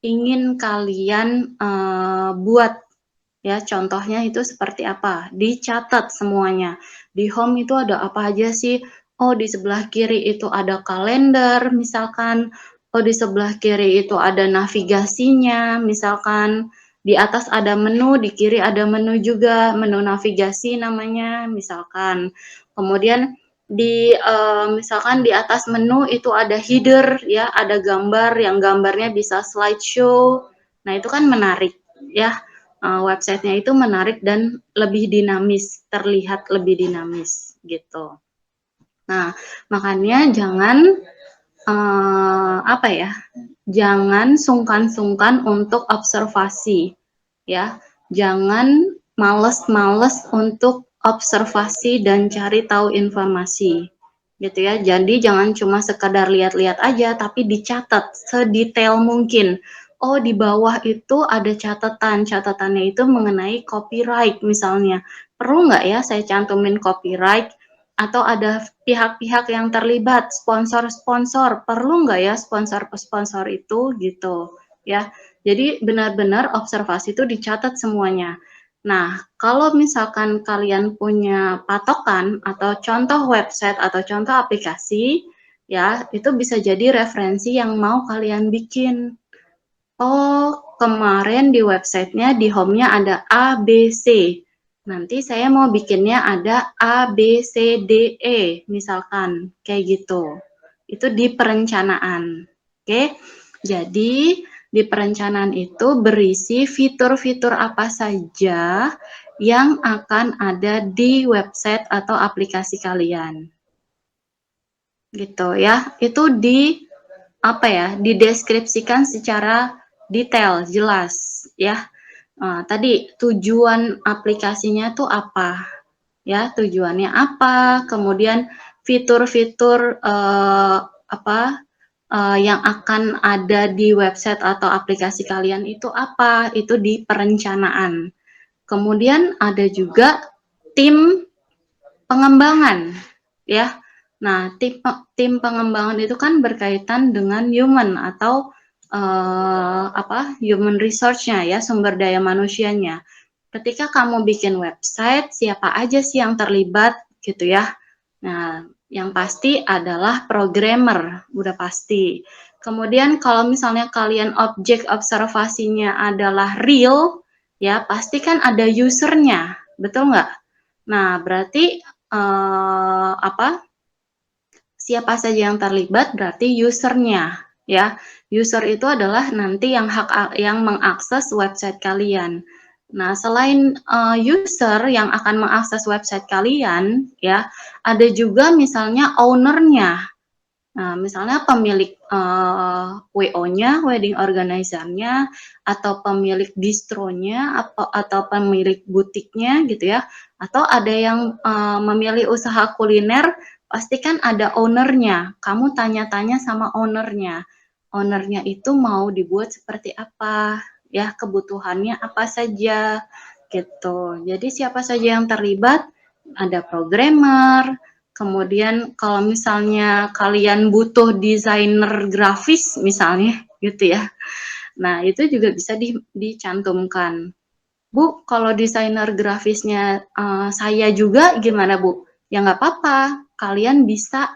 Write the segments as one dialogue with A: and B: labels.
A: ingin kalian, buat. Ya, contohnya itu seperti apa, dicatat semuanya. Di home itu ada apa aja sih? Oh, di sebelah kiri itu ada kalender misalkan, oh di sebelah kiri itu ada navigasinya misalkan, di atas ada menu, di kiri ada menu juga, menu navigasi namanya misalkan. Kemudian misalkan di atas menu itu ada header ya, ada gambar yang gambarnya bisa slideshow. Nah, itu kan menarik ya. Websitenya itu menarik dan lebih dinamis, terlihat lebih dinamis gitu. Nah, makanya jangan apa ya, jangan sungkan-sungkan untuk observasi ya. Jangan males-males untuk observasi dan cari tahu informasi gitu ya. Jadi jangan cuma sekedar lihat-lihat aja, tapi dicatat sedetail mungkin. Oh, di bawah itu ada catatan, catatannya itu mengenai copyright misalnya. Perlu nggak ya saya cantumin copyright? Atau ada pihak-pihak yang terlibat, sponsor-sponsor, perlu nggak ya sponsor-sponsor itu gitu ya. Jadi benar-benar observasi itu dicatat semuanya. Nah, kalau misalkan kalian punya patokan atau contoh website atau contoh aplikasi, ya itu bisa jadi referensi yang mau kalian bikin. Oh, kemarin di websitenya di home-nya ada A, B, C. Nanti saya mau bikinnya ada A, B, C, D, E, misalkan kayak gitu. Itu di perencanaan. Oke. Jadi di perencanaan itu berisi fitur-fitur apa saja yang akan ada di website atau aplikasi kalian. Gitu ya. Itu di apa ya, dideskripsikan secara detail, jelas ya. Tadi tujuan aplikasinya tuh apa, ya tujuannya apa, kemudian fitur-fitur apa yang akan ada di website atau aplikasi kalian itu apa, itu di perencanaan. Kemudian ada juga tim pengembangan, ya. Nah, tim pengembangan itu kan berkaitan dengan human atau human resource-nya ya, sumber daya manusianya. Ketika kamu bikin website, siapa aja sih yang terlibat gitu ya. Nah, yang pasti adalah programmer, udah pasti. Kemudian kalau misalnya kalian objek observasinya adalah real, ya pasti kan ada usernya, betul nggak? Nah, berarti siapa saja yang terlibat berarti usernya ya. User itu adalah nanti yang mengakses website kalian. Nah, selain user yang akan mengakses website kalian ya, ada juga misalnya ownernya. Nah, misalnya pemilik WO-nya, wedding organizer-nya, atau pemilik distronya, atau pemilik butiknya gitu ya, atau ada yang memilih usaha kuliner, pasti kan ada owner-nya. Kamu tanya-tanya sama owner-nya. Owner-nya itu mau dibuat seperti apa, ya kebutuhannya apa saja, gitu. Jadi siapa saja yang terlibat, ada programmer. Kemudian kalau misalnya kalian butuh desainer grafis misalnya gitu ya. Nah, itu juga bisa dicantumkan. Bu, kalau desainer grafisnya saya juga gimana Bu? Ya nggak apa-apa, kalian bisa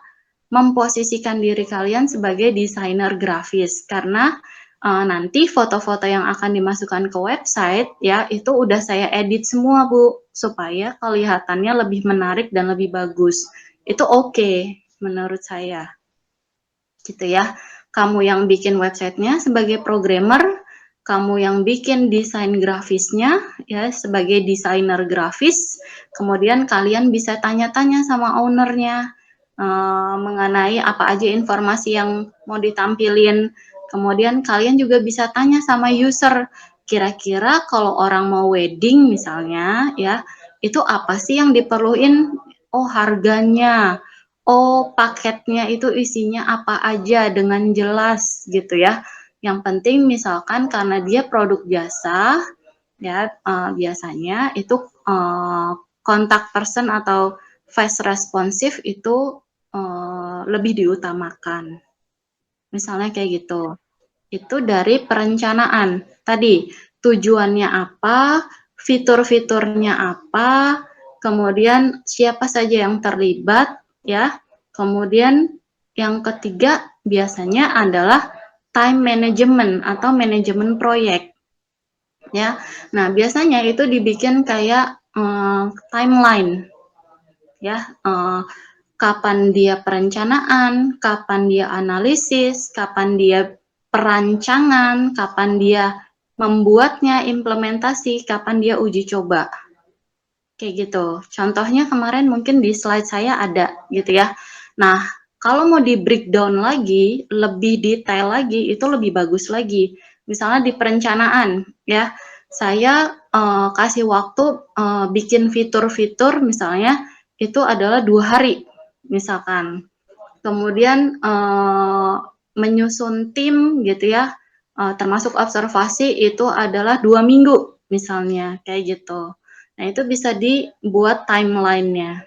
A: memposisikan diri kalian sebagai desainer grafis karena nanti foto-foto yang akan dimasukkan ke website ya itu udah saya edit semua Bu supaya kelihatannya lebih menarik dan lebih bagus. Itu oke menurut saya. Gitu ya. Kamu yang bikin websitenya sebagai programmer, kamu yang bikin desain grafisnya ya sebagai desainer grafis, kemudian kalian bisa tanya-tanya sama ownernya mengenai apa aja informasi yang mau ditampilin. Kemudian kalian juga bisa tanya sama user, kira-kira kalau orang mau wedding misalnya ya, itu apa sih yang diperluin? Oh, harganya. Oh, paketnya itu isinya apa aja dengan jelas gitu ya. Yang penting misalkan karena dia produk jasa, ya biasanya itu kontak person atau fast responsive itu lebih diutamakan. Misalnya kayak gitu. Itu dari perencanaan. Tadi, tujuannya apa, fitur-fiturnya apa, kemudian siapa saja yang terlibat, ya. Kemudian yang ketiga biasanya adalah time management atau manajemen proyek, ya. Nah, biasanya itu dibikin kayak timeline, ya. Kapan dia perencanaan, kapan dia analisis, kapan dia perancangan, kapan dia membuatnya implementasi, kapan dia uji coba. Kayak gitu. Contohnya kemarin mungkin di slide saya ada gitu ya. Nah, kalau mau di breakdown lagi, lebih detail lagi, itu lebih bagus lagi. Misalnya di perencanaan ya, saya kasih waktu bikin fitur-fitur misalnya itu adalah 2 hari misalkan. Kemudian menyusun tim gitu ya, termasuk observasi itu adalah 2 minggu misalnya kayak gitu. Nah itu bisa dibuat timeline-nya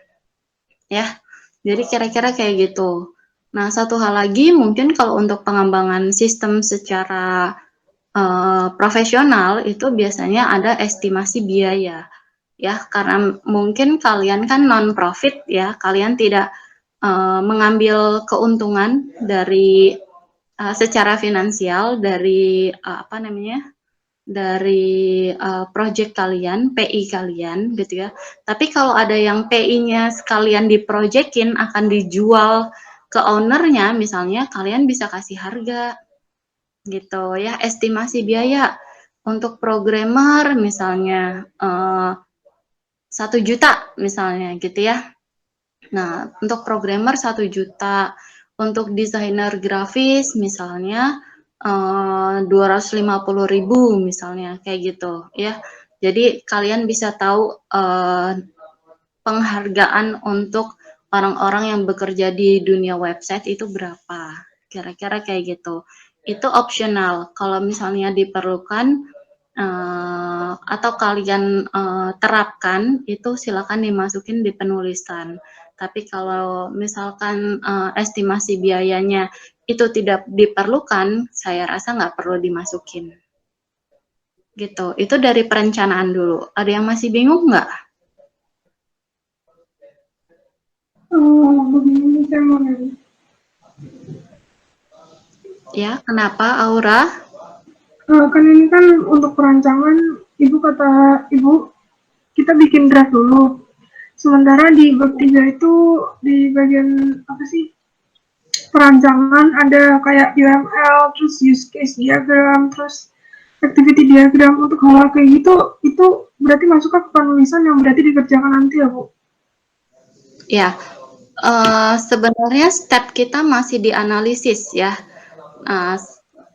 A: ya. Jadi kira-kira kayak gitu. Nah satu hal lagi mungkin kalau untuk pengembangan sistem secara profesional itu biasanya ada estimasi biaya ya, karena mungkin kalian kan non-profit ya, kalian tidak mengambil keuntungan dari secara finansial dari apa namanya, dari project kalian, PI kalian gitu ya. Tapi kalau ada yang PI-nya sekalian diprojectin akan dijual ke ownernya, misalnya kalian bisa kasih harga gitu ya, estimasi biaya untuk programmer misalnya 1 juta misalnya gitu ya. Nah, untuk programmer 1 juta, untuk desainer grafis misalnya 250.000 misalnya kayak gitu ya. Jadi kalian bisa tahu penghargaan untuk orang-orang yang bekerja di dunia website itu berapa. Kira-kira kayak gitu. Itu opsional. Kalau misalnya diperlukan atau kalian terapkan itu silakan dimasukin di penulisan. Tapi kalau misalkan estimasi biayanya itu tidak diperlukan, saya rasa nggak perlu dimasukin. Gitu. Itu dari perencanaan dulu. Ada yang masih bingung nggak?
B: Begini saya mau nanya.
A: Ya, kenapa Aura?
B: Kan ini kan untuk perancangan, ibu kata ibu kita bikin draft dulu. Sementara di bab 3 itu di bagian apa sih, perancangan ada kayak UML, terus use case diagram, terus activity diagram. Untuk hal kayak gitu itu berarti masuk ke penulisan yang berarti dikerjakan nanti ya Bu?
A: Ya, sebenarnya step kita masih di analisis ya.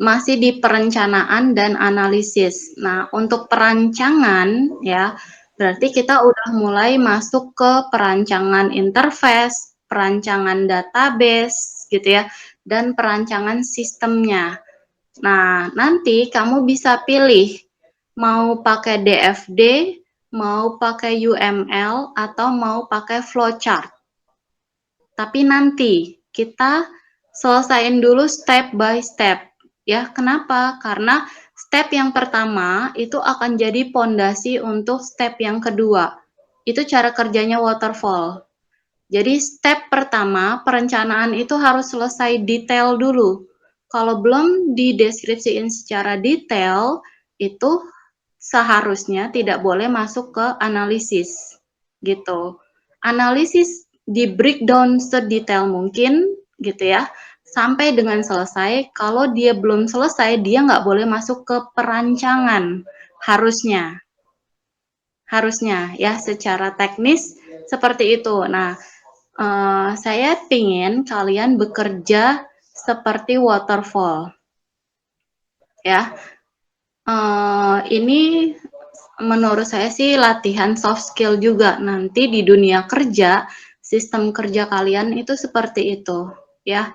A: Masih di perencanaan dan analisis. Nah, untuk perancangan ya, berarti kita udah mulai masuk ke perancangan interface, perancangan database gitu ya, dan perancangan sistemnya. Nah, nanti kamu bisa pilih mau pakai DFD, mau pakai UML, atau mau pakai flowchart. Tapi nanti kita selesaiin dulu step by step. Ya, kenapa? Karena step yang pertama itu akan jadi pondasi untuk step yang kedua. Itu cara kerjanya waterfall. Jadi step pertama, perencanaan itu harus selesai detail dulu. Kalau belum dideskripsiin secara detail, itu seharusnya tidak boleh masuk ke analisis. Gitu. Analisis di breakdown sedetail mungkin gitu ya, sampai dengan selesai. Kalau dia belum selesai, dia nggak boleh masuk ke perancangan. Harusnya. Harusnya ya secara teknis seperti itu. Nah, saya pingin kalian bekerja seperti waterfall, ya. Ini menurut saya sih latihan soft skill juga. Nanti di dunia kerja, sistem kerja kalian itu seperti itu, ya.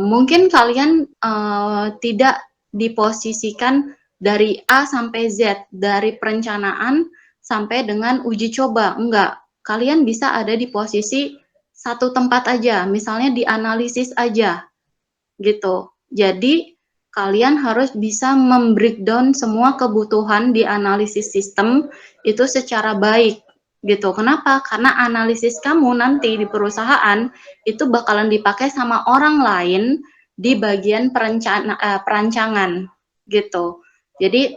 A: Mungkin kalian tidak diposisikan dari A sampai Z, dari perencanaan sampai dengan uji coba, enggak. Kalian bisa ada di posisi satu tempat aja, misalnya di analisis aja, gitu. Jadi kalian harus bisa membreakdown semua kebutuhan di analisis sistem itu secara baik gitu. Kenapa? Karena analisis kamu nanti di perusahaan itu bakalan dipakai sama orang lain di bagian perancangan gitu. Jadi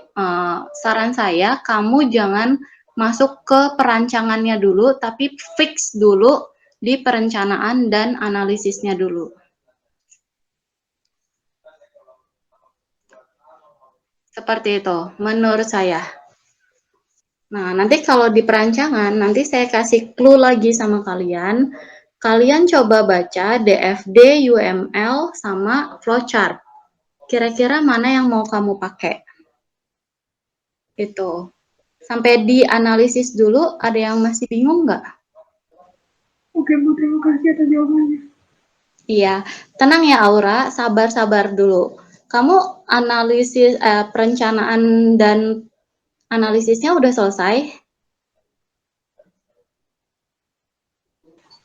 A: saran saya kamu jangan masuk ke perancangannya dulu, tapi fix dulu di perencanaan dan analisisnya dulu. Seperti itu, menurut saya. Nah, nanti kalau di perancangan, nanti saya kasih clue lagi sama kalian. Kalian coba baca DFD, UML, sama flowchart. Kira-kira mana yang mau kamu pakai? Itu. Sampai di analisis dulu, ada yang masih bingung nggak?
B: Oke Bu, terima kasih atas jawabannya.
A: Iya, tenang ya Aura, sabar-sabar dulu. Kamu analisis perencanaan dan analisisnya udah selesai?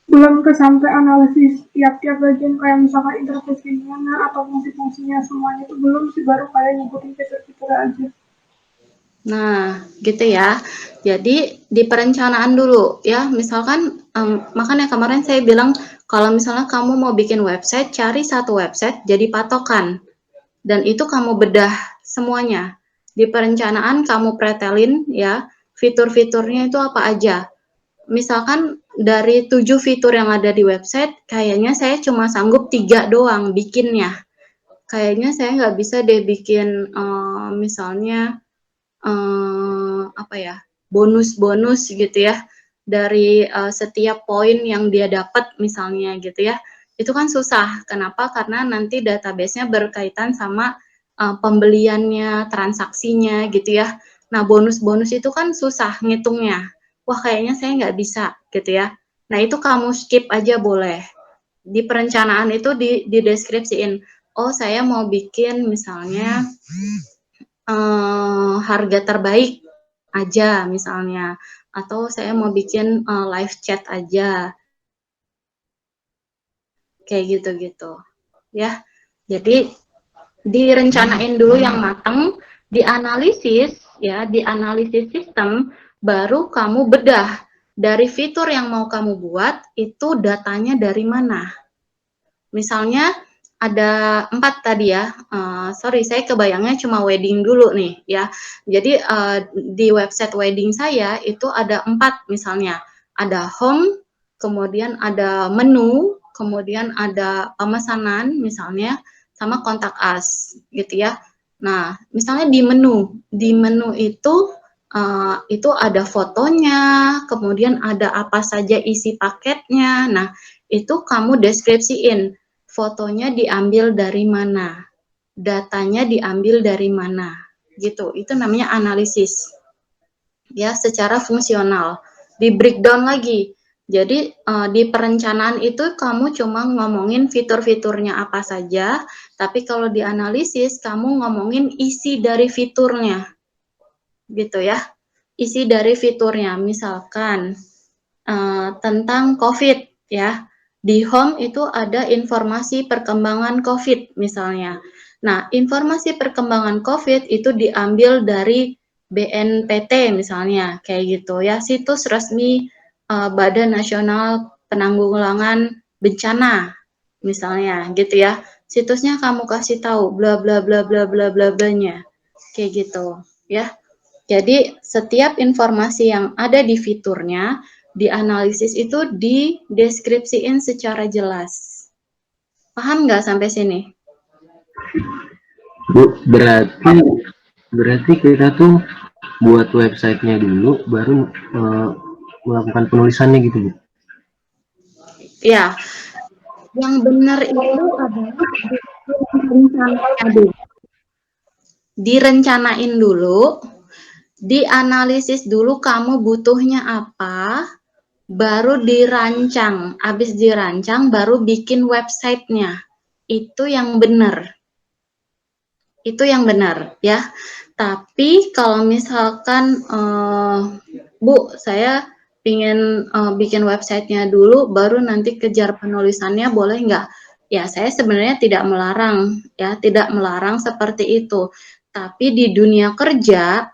B: Belum sampai analisis tiap-tiap bagian kayak misalkan interface gimana atau fungsi-fungsinya semuanya itu belum sih, baru kayak nyebutin fitur-fitur aja.
A: Nah, gitu ya. Jadi di perencanaan dulu ya. Misalkan makanya kemarin saya bilang kalau misalnya kamu mau bikin website, cari satu website jadi patokan. Dan itu kamu bedah semuanya. Di perencanaan kamu pretelin ya, fitur-fiturnya itu apa aja. Misalkan dari 7 fitur yang ada di website, kayaknya saya cuma sanggup 3 doang bikinnya. Kayaknya saya nggak bisa deh bikin misalnya apa ya, bonus-bonus gitu ya dari setiap poin yang dia dapat misalnya gitu ya. Itu kan susah. Kenapa? Karena nanti database-nya berkaitan sama pembeliannya, transaksinya gitu ya. Nah, bonus-bonus itu kan susah ngitungnya. Wah, kayaknya saya nggak bisa gitu ya. Nah, itu kamu skip aja boleh. Di perencanaan itu dideskripsiin. Oh, saya mau bikin misalnya harga terbaik aja misalnya, atau saya mau bikin live chat aja, kayak gitu-gitu ya. Jadi direncanain dulu yang matang, dianalisis ya, dianalisis sistem, baru kamu bedah dari fitur yang mau kamu buat itu datanya dari mana. Misalnya ada 4 tadi ya, sorry saya kebayangnya cuma wedding dulu nih ya. Jadi di website wedding saya itu ada 4 misalnya, ada home, kemudian ada menu, kemudian ada pemesanan misalnya, sama kontak us gitu ya. Nah, misalnya di menu itu ada fotonya, kemudian ada apa saja isi paketnya. Nah, itu kamu deskripsiin fotonya diambil dari mana, datanya diambil dari mana, gitu. Itu namanya analisis, ya, secara fungsional. Di breakdown lagi. Jadi di perencanaan itu kamu cuma ngomongin fitur-fiturnya apa saja, tapi kalau di analisis kamu ngomongin isi dari fiturnya, gitu ya. Isi dari fiturnya, misalkan tentang COVID ya. Di home itu ada informasi perkembangan COVID misalnya. Nah, informasi perkembangan COVID itu diambil dari BNPT misalnya, kayak gitu ya, situs resmi Badan Nasional Penanggulangan Bencana misalnya gitu ya. Situsnya kamu kasih tahu bla bla bla bla bla bla blanya. Kayak gitu ya. Jadi setiap informasi yang ada di fiturnya, dianalisis itu dideskripsiin secara jelas. Paham nggak sampai sini?
C: Bu, berarti kita tuh buat websitenya dulu, baru melakukan penulisannya gitu, Bu?
A: Ya, yang benar itu adalah direncanain dulu. Direncanain dulu, dianalisis dulu kamu butuhnya apa, baru dirancang. Habis dirancang, baru bikin websitenya. Itu yang benar. Itu yang benar ya. Tapi kalau misalkan Bu, saya pingin bikin websitenya dulu, baru nanti kejar penulisannya, boleh nggak? Ya, saya sebenarnya tidak melarang, ya, tidak melarang seperti itu. Tapi di dunia kerja,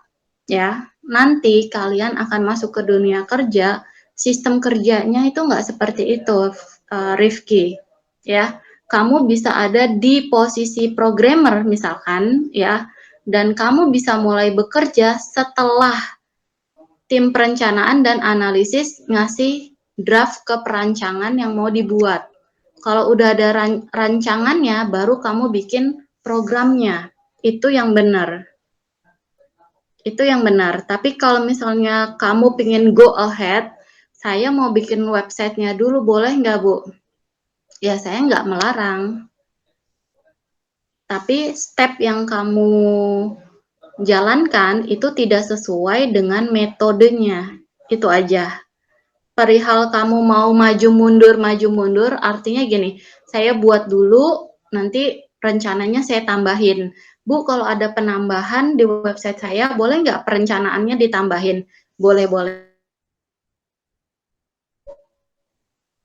A: ya, nanti kalian akan masuk ke dunia kerja, sistem kerjanya itu nggak seperti itu, Rifki, ya. Kamu bisa ada di posisi programmer misalkan, ya, dan kamu bisa mulai bekerja setelah tim perencanaan dan analisis ngasih draft ke perancangan yang mau dibuat. Kalau udah ada rancangannya, baru kamu bikin programnya. Itu yang benar. Itu yang benar. Tapi kalau misalnya kamu pingin go ahead, saya mau bikin websitenya dulu, boleh nggak, Bu? Ya, saya nggak melarang. Tapi step yang kamu jalankan itu tidak sesuai dengan metodenya. Itu aja. Perihal kamu mau maju mundur, artinya gini, saya buat dulu, nanti rencananya saya tambahin. Bu, kalau ada penambahan di website saya, boleh nggak perencanaannya ditambahin? Boleh, boleh.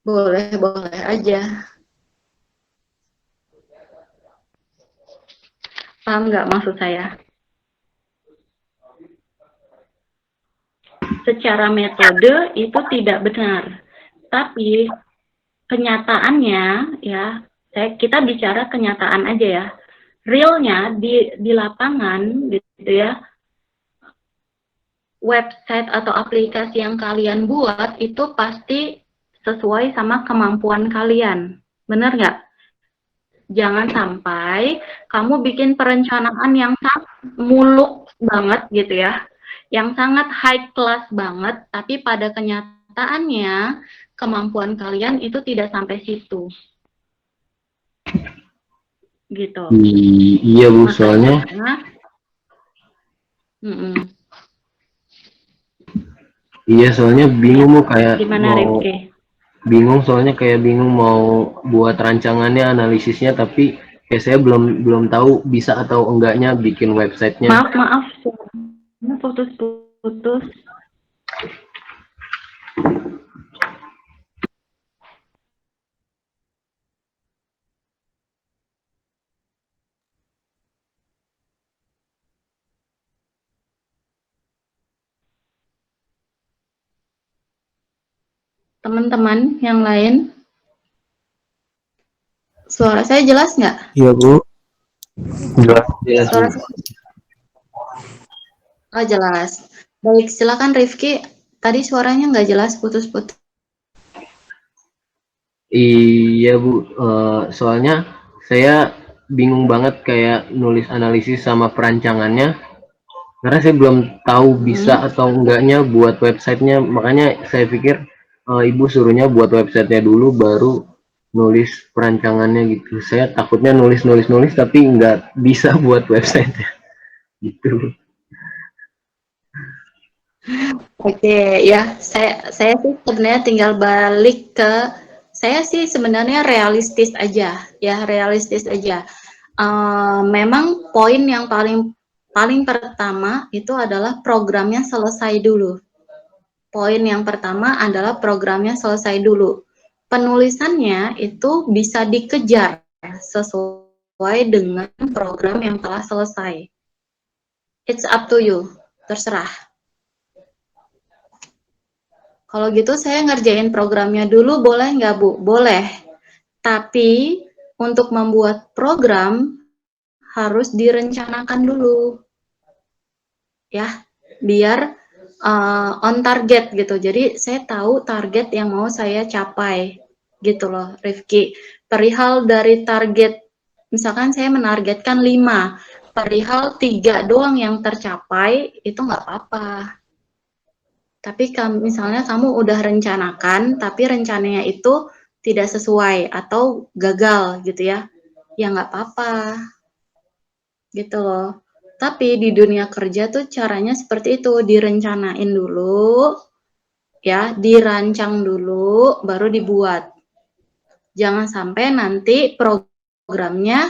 A: Boleh, boleh aja. Paham nggak maksud saya? Secara metode itu tidak benar. Tapi kenyataannya, ya, kita bicara kenyataan aja ya. Realnya di lapangan gitu ya, website atau aplikasi yang kalian buat itu pasti sesuai sama kemampuan kalian. Bener nggak? Jangan sampai kamu bikin perencanaan yang sangat muluk banget gitu ya, yang sangat high class banget, tapi pada kenyataannya kemampuan kalian itu tidak sampai situ. Gitu.
C: Iya Bu, soalnya iya soalnya bingung Bu, kayak
A: gimana
C: mau
A: Rifki?
C: bingung soalnya kayak bingung mau buat rancangannya, analisisnya, tapi kayak saya belum tahu bisa atau enggaknya bikin websitenya.
A: Maaf putus-putus. Teman-teman yang lain, suara saya jelas nggak?
D: Iya Bu, jelas.
C: Jelas Bu.
A: Suara saya... Oh, jelas. Baik, silakan Rifki. Tadi suaranya nggak jelas, putus-putus.
C: Iya Bu, soalnya saya bingung banget kayak nulis analisis sama perancangannya, karena saya belum tahu bisa atau enggaknya buat websitenya. Makanya saya pikir Ibu suruhnya buat websitenya dulu baru nulis perancangannya gitu. Saya takutnya nulis tapi nggak bisa buat websitenya gitu.
A: Oke, ya, saya sih sebenarnya tinggal balik ke, saya sih sebenarnya realistis aja, ya, realistis aja. Memang poin yang paling pertama itu adalah programnya selesai dulu. Poin yang pertama adalah programnya selesai dulu. Penulisannya itu bisa dikejar sesuai dengan program yang telah selesai. It's up to you, terserah. Kalau gitu saya ngerjain programnya dulu, boleh nggak Bu? Boleh. Tapi untuk membuat program harus direncanakan dulu. Ya, biar on target gitu. Jadi saya tahu target yang mau saya capai. Gitu loh, Rifki. Perihal dari target, misalkan saya menargetkan 5, perihal 3 doang yang tercapai, itu nggak apa-apa. Tapi misalnya kamu udah rencanakan, tapi rencananya itu tidak sesuai atau gagal gitu ya, ya nggak apa-apa, gitu loh. Tapi di dunia kerja tuh caranya seperti itu, direncanain dulu, ya, dirancang dulu, baru dibuat. Jangan sampai nanti programnya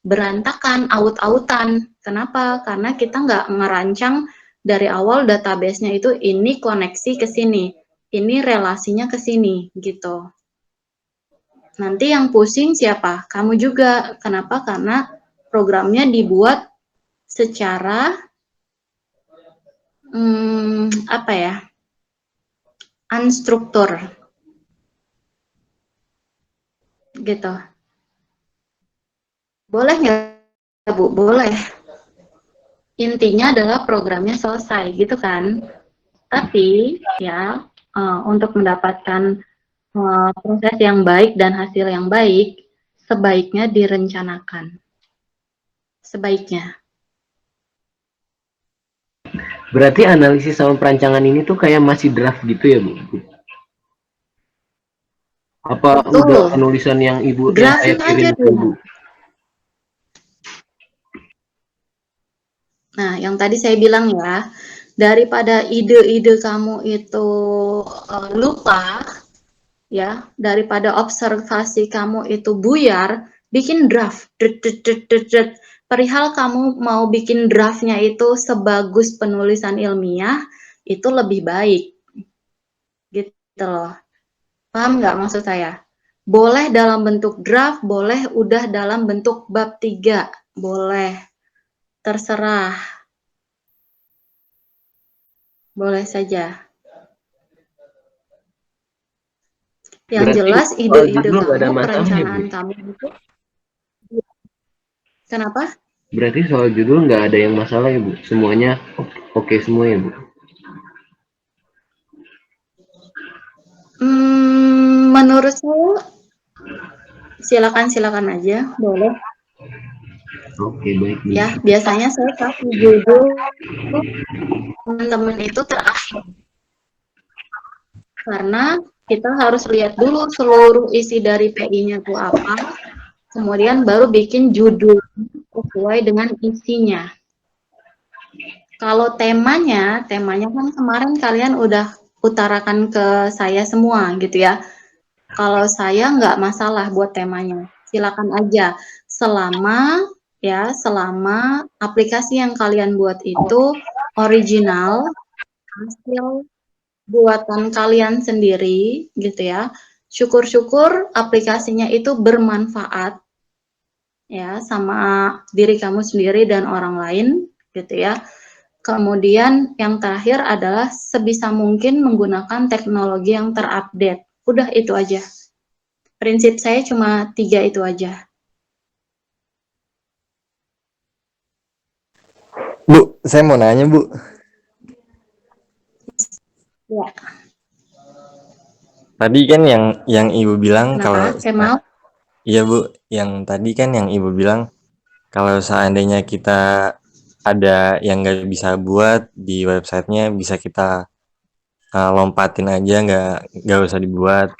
A: berantakan, aut-autan. Kenapa? Karena kita nggak ngerancang dari awal database-nya itu ini koneksi ke sini, ini relasinya ke sini, gitu. Nanti yang pusing siapa? Kamu juga. Kenapa? Karena programnya dibuat secara apa ya? Unstruktur. Gitu. Boleh nggak, Bu? Boleh. Intinya adalah programnya selesai, gitu kan? Tapi ya untuk mendapatkan proses yang baik dan hasil yang baik, sebaiknya direncanakan. Sebaiknya.
C: Berarti analisis sama perancangan ini tuh kayak masih draft gitu ya, Bu? Apa udah
A: Betul.
C: penulisan yang saya
A: Drafting aja
C: kirim ke
A: dulu.
C: Ibu?
A: Nah, yang tadi saya bilang ya, daripada ide-ide kamu itu lupa, ya, daripada observasi kamu itu buyar, bikin draft. Perihal kamu mau bikin draftnya itu sebagus penulisan ilmiah, itu lebih baik. Gitu loh. Paham nggak maksud saya? Boleh dalam bentuk draft, boleh udah dalam bentuk bab 3, boleh. Terserah. Boleh saja. Yang
C: Berarti
A: jelas
C: soal
A: ide-ide
C: judul nggak ada
A: kamu,
C: masalah ya, Bu?
A: perencanaan kamu itu. Kenapa?
C: Berarti soal judul nggak ada yang masalah ya, Bu? Semuanya oke semua ya, Bu?
A: Menurut saya silakan aja, boleh.
C: Oke, baik, Bu.
A: Ya, biasanya saya kasih judul teman-teman itu terakhir. Karena kita harus lihat dulu seluruh isi dari PI-nya itu apa, kemudian baru bikin judul sesuai dengan isinya. Kalau temanya kan kemarin kalian udah utarakan ke saya semua gitu ya. Kalau saya nggak masalah buat temanya, silakan aja. Selama aplikasi yang kalian buat itu original, hasil buatan kalian sendiri gitu ya. Syukur-syukur aplikasinya itu bermanfaat ya sama diri kamu sendiri dan orang lain gitu ya. Kemudian yang terakhir adalah sebisa mungkin menggunakan teknologi yang terupdate. Udah itu aja. Prinsip saya cuma 3 itu aja.
D: Bu, saya mau nanya, Bu.
A: Ya.
D: Tadi kan yang Ibu bilang kalau
A: Kenapa? Mau?
D: iya, Bu, yang tadi kan yang Ibu bilang kalau seandainya kita ada yang nggak bisa buat di websitenya bisa kita lompatin aja, nggak usah dibuat.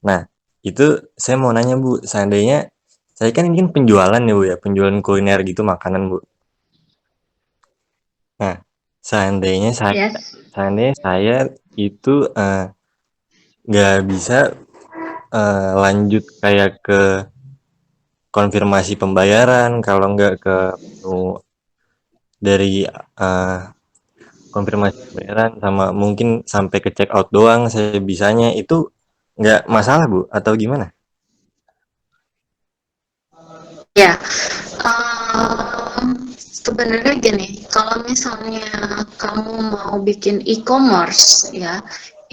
D: Nah, itu saya mau nanya, Bu, seandainya saya kan ingin penjualan ya, Bu, ya, penjualan kuliner gitu, makanan, Bu. Nah, seandainya
A: Yes.
D: saya itu nggak bisa lanjut kayak ke konfirmasi pembayaran, kalau nggak ke menu dari konfirmasi pembayaran sama mungkin sampai ke check out doang saya bisanya, itu nggak masalah, Bu, atau gimana?
A: Ya. Sebenarnya gini, kalau misalnya kamu mau bikin e-commerce ya,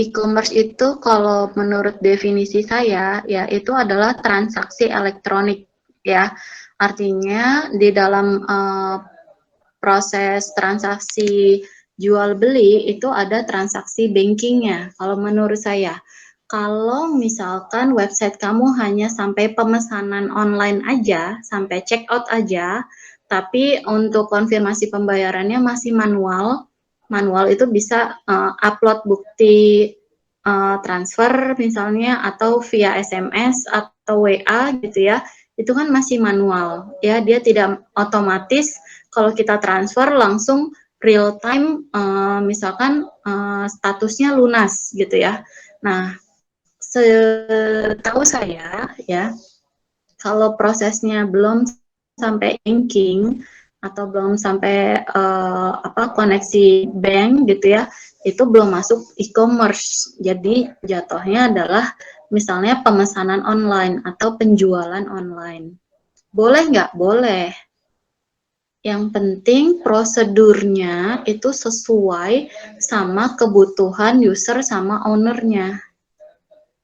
A: e-commerce itu kalau menurut definisi saya ya itu adalah transaksi elektronik ya. Artinya di dalam proses transaksi jual beli itu ada transaksi bankingnya. Kalau menurut saya, kalau misalkan website kamu hanya sampai pemesanan online aja, sampai check out aja, tapi untuk konfirmasi pembayarannya masih manual. Manual itu bisa upload bukti transfer misalnya atau via SMS atau WA gitu ya. Itu kan masih manual ya, dia tidak otomatis kalau kita transfer langsung real time misalkan statusnya lunas gitu ya. Nah, setahu saya ya, kalau prosesnya belum sampai banking atau belum sampai koneksi bank gitu ya, itu belum masuk e-commerce. Jadi jatuhnya adalah misalnya pemesanan online atau penjualan online. Boleh nggak? Boleh. Yang penting prosedurnya itu sesuai sama kebutuhan user sama ownernya,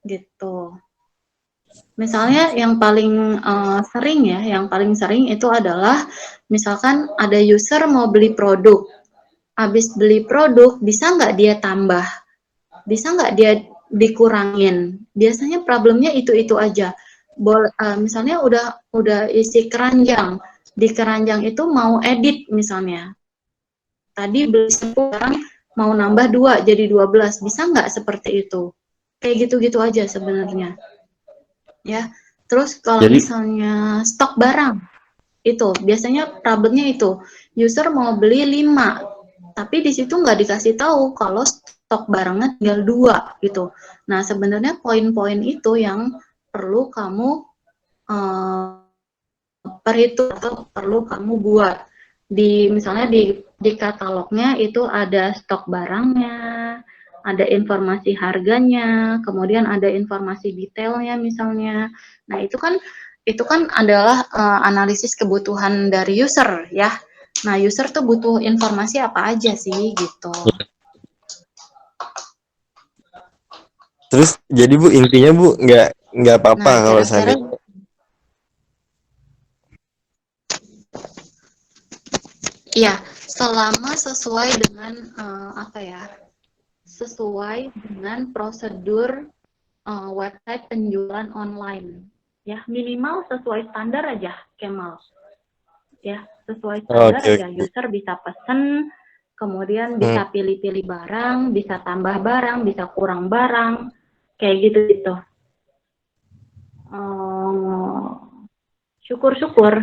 A: gitu. Misalnya yang paling sering ya, yang paling sering itu adalah misalkan ada user mau beli produk, habis beli produk bisa nggak dia tambah, bisa nggak dia dikurangin. Biasanya problemnya itu aja. Misalnya udah isi keranjang, di keranjang itu mau edit misalnya. Tadi beli 10 sekarang mau nambah 2 jadi 12, bisa nggak seperti itu? Kayak gitu-gitu aja sebenarnya. Ya. Terus kalau
D: Jadi
A: misalnya stok barang, itu biasanya problemnya itu user mau beli 5, tapi di situ nggak dikasih tahu kalau stok barangnya tinggal 2 gitu. Nah, sebenarnya poin-poin itu yang perlu kamu perhitung atau perlu kamu buat. Misalnya di katalognya itu ada stok barangnya, ada informasi harganya, kemudian ada informasi detailnya misalnya. Nah, itu kan adalah analisis kebutuhan dari user ya. Nah, user tuh butuh informasi apa aja sih gitu.
D: terus jadi Bu intinya Bu nggak apa-apa
A: Nah,
D: kalau
A: kira-kira
D: seandainya
A: iya, selama sesuai dengan apa ya? Sesuai dengan prosedur website penjualan online. Ya, minimal sesuai standar aja, Kemal. Ya, sesuai standar
D: oke
A: aja.
D: oke Bu.
A: User bisa pesen, kemudian
D: Hmm.
A: bisa pilih-pilih barang, bisa tambah barang, bisa kurang barang, kayak gitu-gitu. Syukur-syukur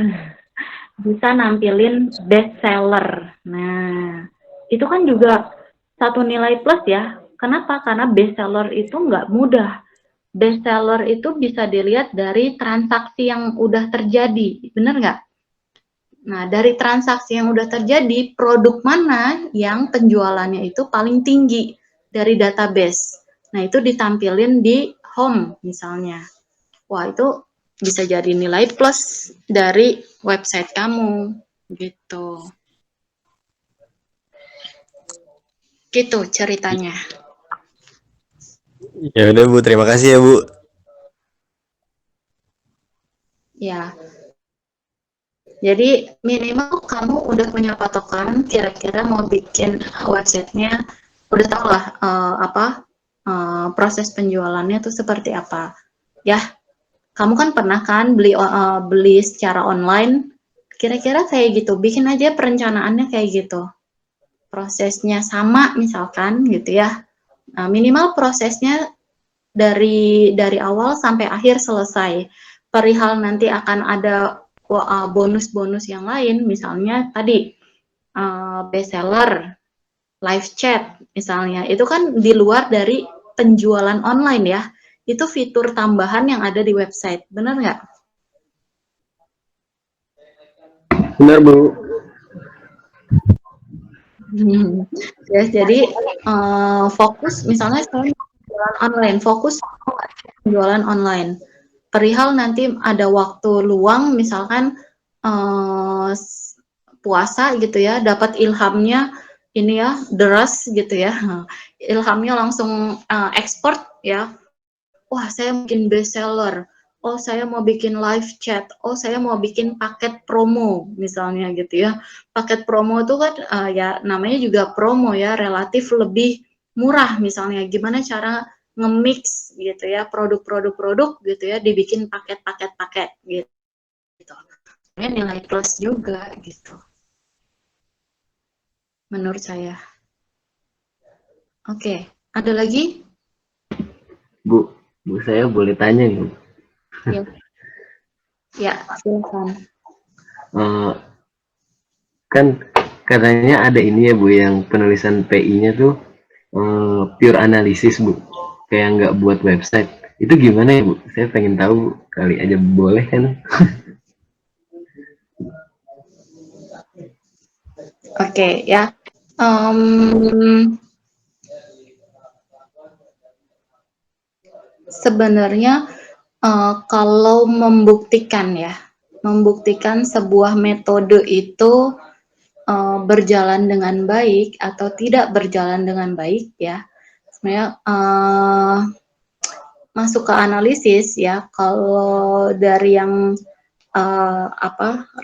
A: bisa nampilin best seller. Nah, itu kan juga satu nilai plus ya. Kenapa? Karena best seller itu nggak mudah. Best seller itu bisa dilihat dari transaksi yang udah terjadi, bener nggak? Nah, dari transaksi yang udah terjadi, produk mana yang penjualannya itu paling tinggi dari database. Nah, itu ditampilin di home misalnya. Wah, itu bisa jadi nilai plus dari website kamu, gitu. Gitu ceritanya.
D: Ya udah Bu, terima kasih ya Bu.
A: Ya, jadi minimal kamu udah punya patokan kira-kira mau bikin websitenya, udah tau lah proses penjualannya tuh seperti apa. Ya, kamu kan pernah kan beli secara online, kira-kira kayak gitu. Bikin aja perencanaannya kayak gitu. Prosesnya sama misalkan gitu ya. Nah, minimal prosesnya dari awal sampai akhir selesai. Perihal nanti akan ada bonus-bonus yang lain, misalnya tadi best seller, live chat misalnya, itu kan di luar dari penjualan online ya. Itu fitur tambahan yang ada di website, benar nggak?
C: Benar Bu.
A: Ya, jadi fokus misalnya saya jualan online, fokus jualan online. Perihal nanti ada waktu luang, misalkan puasa gitu ya, dapat ilhamnya ini ya, deras gitu ya, ilhamnya langsung ekspor ya. Wah, saya bikin best seller. Oh, saya mau bikin live chat. Oh, saya mau bikin paket promo misalnya gitu ya. Paket promo itu kan ya namanya juga promo ya, relatif lebih murah misalnya. Gimana cara nge-mix gitu ya produk-produk gitu ya dibikin paket-paket gitu. Ini nilai plus juga gitu menurut saya. Oke, ada lagi?
C: Bu, saya boleh tanya nih Bu.
A: Ya, ya silakan.
C: Eh, kan katanya ada ini ya Bu, yang penulisan PI-nya tuh pure analisis Bu, kayak nggak buat website. Itu gimana ya Bu? Saya pengen tahu, kali aja boleh kan?
A: Oke, ya. Um, Sebenarnya kalau membuktikan sebuah metode itu berjalan dengan baik atau tidak berjalan dengan baik ya, sebenarnya masuk ke analisis ya. Kalau dari yang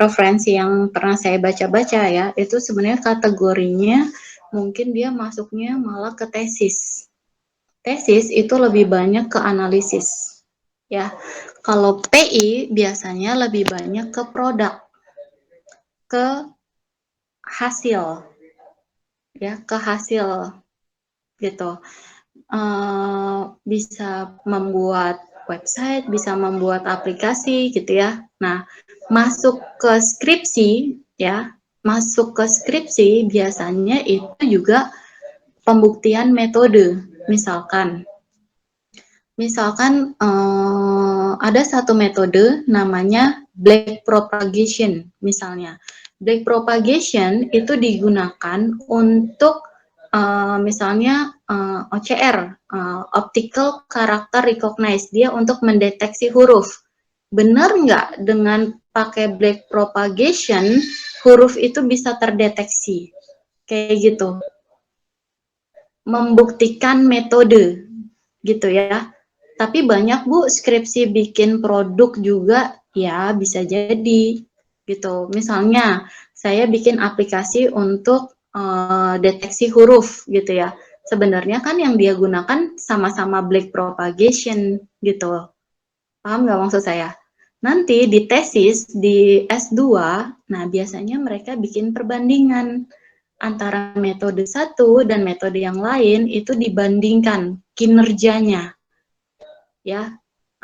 A: referensi yang pernah saya baca-baca ya, itu sebenarnya kategorinya mungkin dia masuknya malah ke tesis. Tesis itu lebih banyak ke analisis ya. Kalau PI biasanya lebih banyak ke produk, ke hasil ya, ke hasil gitu. Bisa membuat website, bisa membuat aplikasi gitu ya. Nah, masuk ke skripsi ya, masuk ke skripsi biasanya itu juga pembuktian metode. Misalkan ada satu metode namanya black propagation misalnya. Black propagation itu digunakan untuk misalnya OCR, optical character recognize, dia untuk mendeteksi huruf. Benar nggak dengan pakai black propagation huruf itu bisa terdeteksi? Kayak gitu. Membuktikan metode gitu ya. Tapi banyak Bu skripsi bikin produk juga ya bisa jadi gitu. Misalnya saya bikin aplikasi untuk deteksi huruf gitu ya. Sebenarnya kan yang dia gunakan sama-sama black propagation gitu. Paham nggak maksud saya? Nanti di tesis di S2, nah biasanya mereka bikin perbandingan antara metode satu dan metode yang lain itu dibandingkan kinerjanya ya,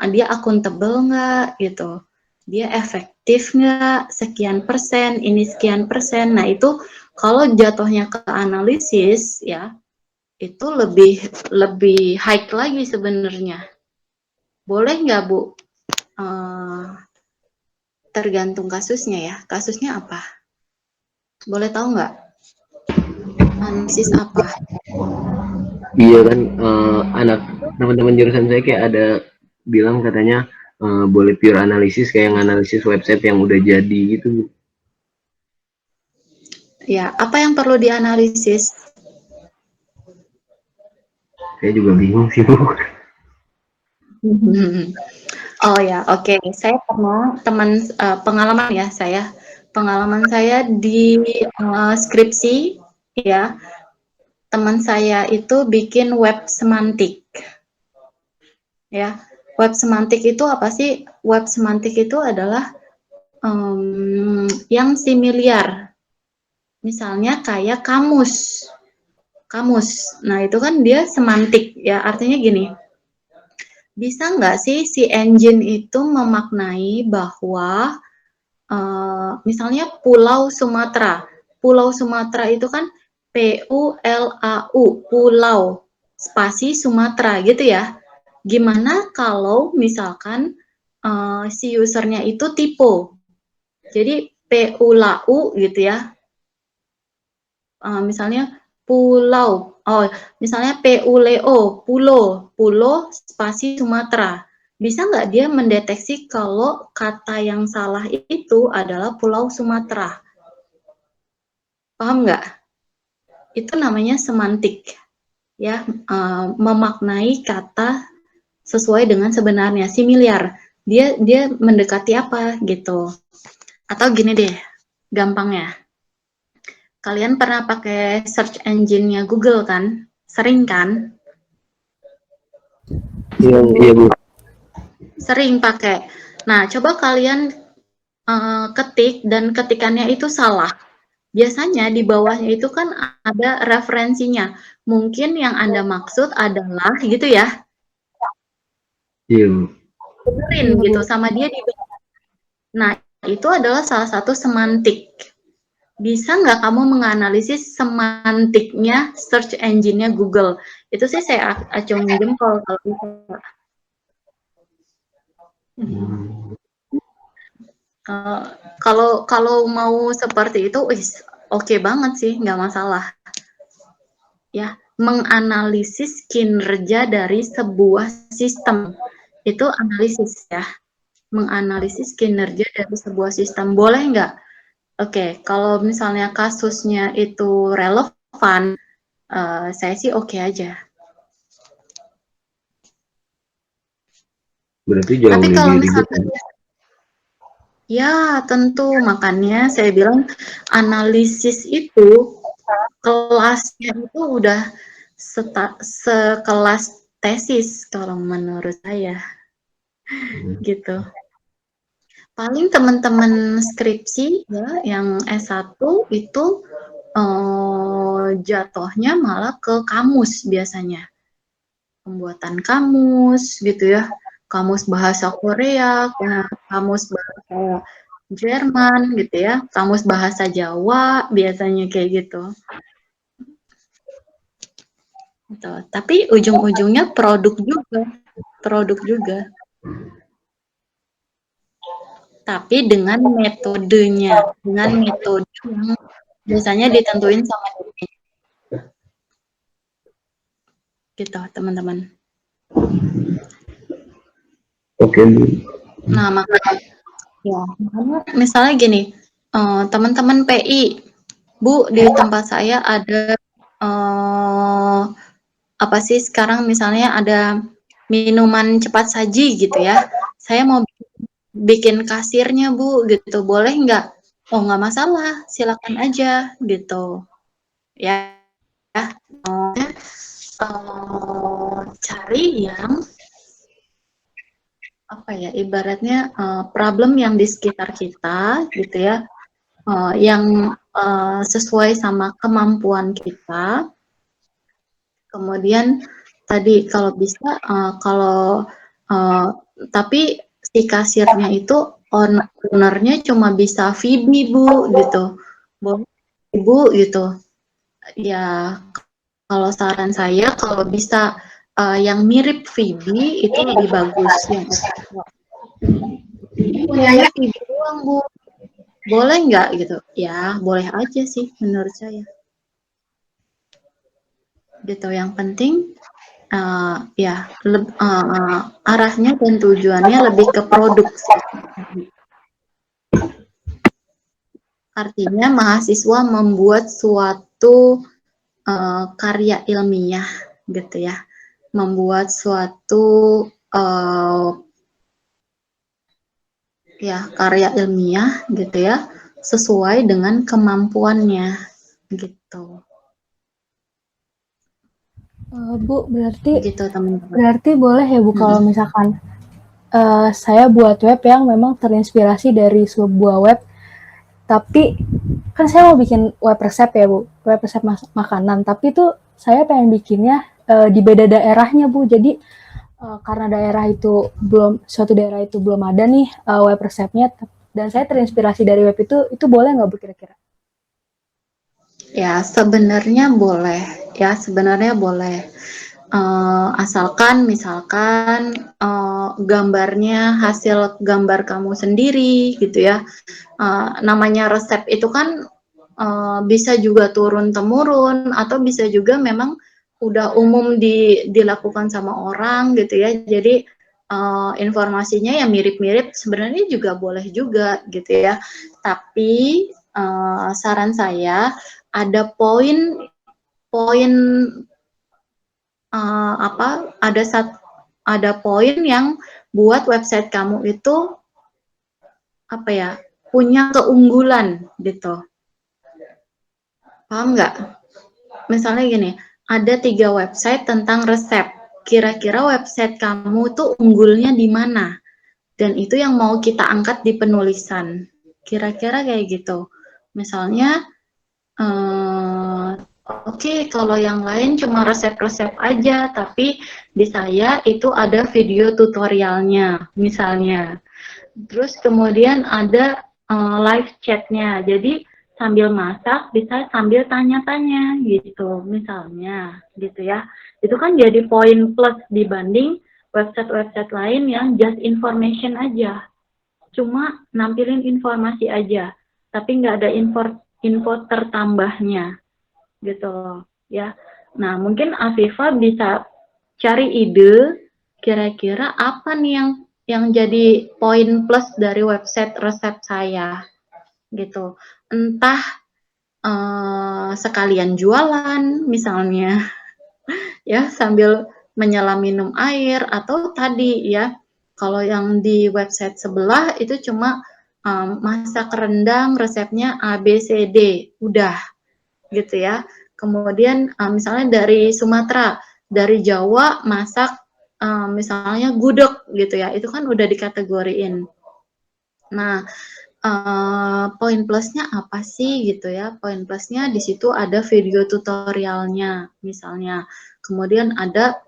A: dia akuntabel nggak gitu, dia efektif nggak, sekian persen, ini sekian persen. Nah itu kalau jatuhnya ke analisis ya, itu lebih lebih high lagi sebenarnya. Boleh nggak Bu? Tergantung kasusnya ya. Kasusnya apa? Boleh tahu nggak? Analisis apa?
C: Iya kan, anak teman-teman jurusan saya kayak ada bilang katanya boleh pure analisis kayak nganalisis website yang udah jadi gitu.
A: Ya, apa yang perlu dianalisis?
C: Saya juga bingung sih Bu.
A: Oh ya, oke. Saya pernah pengalaman saya di skripsi ya. Teman saya itu bikin web semantik ya. Web semantik itu apa sih? Web semantik itu adalah yang similar. Misalnya kayak kamus. Kamus. Nah, itu kan dia semantik ya. Artinya gini, bisa nggak sih si engine itu memaknai bahwa misalnya Pulau Sumatera. Pulau Sumatera itu kan PULAU, Pulau spasi Sumatera gitu ya. Gimana kalau misalkan si usernya itu tipe, jadi PULAU gitu ya. Misalnya pulau, misalnya PULEO, pulau spasi Sumatera. Bisa nggak dia mendeteksi kalau kata yang salah itu adalah Pulau Sumatera? Paham nggak? Itu namanya semantik, ya, memaknai kata sesuai dengan sebenarnya, similar. Dia mendekati apa gitu. Atau gini deh, gampangnya. Kalian pernah pakai search engine-nya Google kan? Sering kan?
C: Iya, iya Bu.
A: Sering pakai. Nah, coba kalian ketik dan ketikannya itu salah. Biasanya di bawahnya itu kan ada referensinya. Mungkin yang Anda maksud adalah gitu ya,
C: Iya Bu.
A: benerin gitu sama dia di bawah. Nah, itu adalah salah satu semantik. Bisa nggak kamu menganalisis semantiknya search engine-nya Google? Itu sih saya acungin jempol kalau bisa. Kalau mau seperti itu, oke banget sih, nggak masalah. Ya, menganalisis kinerja dari sebuah sistem. Itu analisis ya, menganalisis kinerja dari sebuah sistem. Boleh nggak? Oke, kalau misalnya kasusnya itu relevan, saya sih oke aja.
C: Berarti jauh
A: Tapi kalau
C: lebih ribet
A: misalnya,
C: ya.
A: ya tentu makanya saya bilang analisis itu kelasnya itu udah sekelas tesis kalau menurut saya gitu. Paling teman-teman skripsi ya yang S1 itu jatuhnya malah ke kamus biasanya. Pembuatan kamus gitu ya. Kamus bahasa Korea, kamus bahasa Jerman gitu ya, kamus bahasa Jawa biasanya kayak gitu. Gitu. Tapi ujung-ujungnya produk juga. Tapi dengan metodenya, dengan metode yang biasanya ditentuin sama dosen. Gitu, teman-teman.
C: Oke, Bu.
A: Nah, makanya misalnya gini, teman-teman PI, Bu, di tempat saya ada apa sih sekarang misalnya ada minuman cepat saji gitu ya. Saya mau bikin kasirnya Bu gitu, boleh nggak? Oh nggak masalah, silakan aja gitu. Ya, cari yang apa ya ibaratnya problem yang di sekitar kita gitu ya, yang sesuai sama kemampuan kita. Kemudian tadi kalau bisa kalau tapi si kasirnya itu ownernya cuma bisa Vibi Bu gitu, boleh Ibu gitu. Ya kalau saran saya kalau bisa yang mirip Vibi itu lebih bagus yang punyanya Vibi doang Bu. Boleh nggak gitu? Ya boleh aja sih menurut saya. Gitu yang penting ya arahnya dan tujuannya lebih ke produk. Artinya mahasiswa membuat suatu karya ilmiah gitu ya, membuat suatu ya karya ilmiah gitu ya, sesuai dengan kemampuannya gitu.
E: Bu, berarti
A: Gitu teman-teman.
E: berarti boleh ya Bu kalau misalkan saya buat web yang memang terinspirasi dari sebuah web, tapi kan saya mau bikin web resep ya Bu, web resep makanan, tapi itu saya pengen bikinnya di beda daerahnya Bu, jadi karena suatu daerah itu belum ada nih web resepnya, dan saya terinspirasi dari web itu boleh nggak Bu kira-kira?
A: Ya sebenarnya boleh, ya sebenarnya boleh. Asalkan misalkan gambarnya hasil gambar kamu sendiri gitu ya. Namanya resep itu kan bisa juga turun temurun atau bisa juga memang udah umum dilakukan sama orang gitu ya. Jadi informasinya yang mirip-mirip sebenarnya juga boleh juga gitu ya. Tapi saran saya ada poin ada poin yang buat website kamu itu apa ya punya keunggulan gitu. Paham nggak? Misalnya gini, ada 3 website tentang resep. Kira-kira website kamu tuh unggulnya di mana? Dan itu yang mau kita angkat di penulisan. Kira-kira kayak gitu. Misalnya, oke, kalau yang lain cuma resep-resep aja, tapi di saya itu ada video tutorialnya, misalnya. Terus kemudian ada live chatnya, jadi sambil masak bisa sambil tanya-tanya gitu, misalnya, gitu ya. Itu kan jadi poin plus dibanding website-website lain yang just information aja, cuma nampilin informasi aja, tapi nggak ada info tertambahnya gitu loh ya. Nah, mungkin Afifa bisa cari ide kira-kira apa nih yang jadi poin plus dari website resep saya gitu. Entah sekalian jualan misalnya ya sambil menyelam minum air atau tadi ya kalau yang di website sebelah itu cuma masak rendang resepnya A B C D udah gitu ya. Kemudian misalnya dari Sumatera, dari Jawa masak misalnya gudeg gitu ya, itu kan udah dikategoriin. Nah, poin plusnya apa sih gitu ya? Poin plusnya di situ ada video tutorialnya misalnya, kemudian ada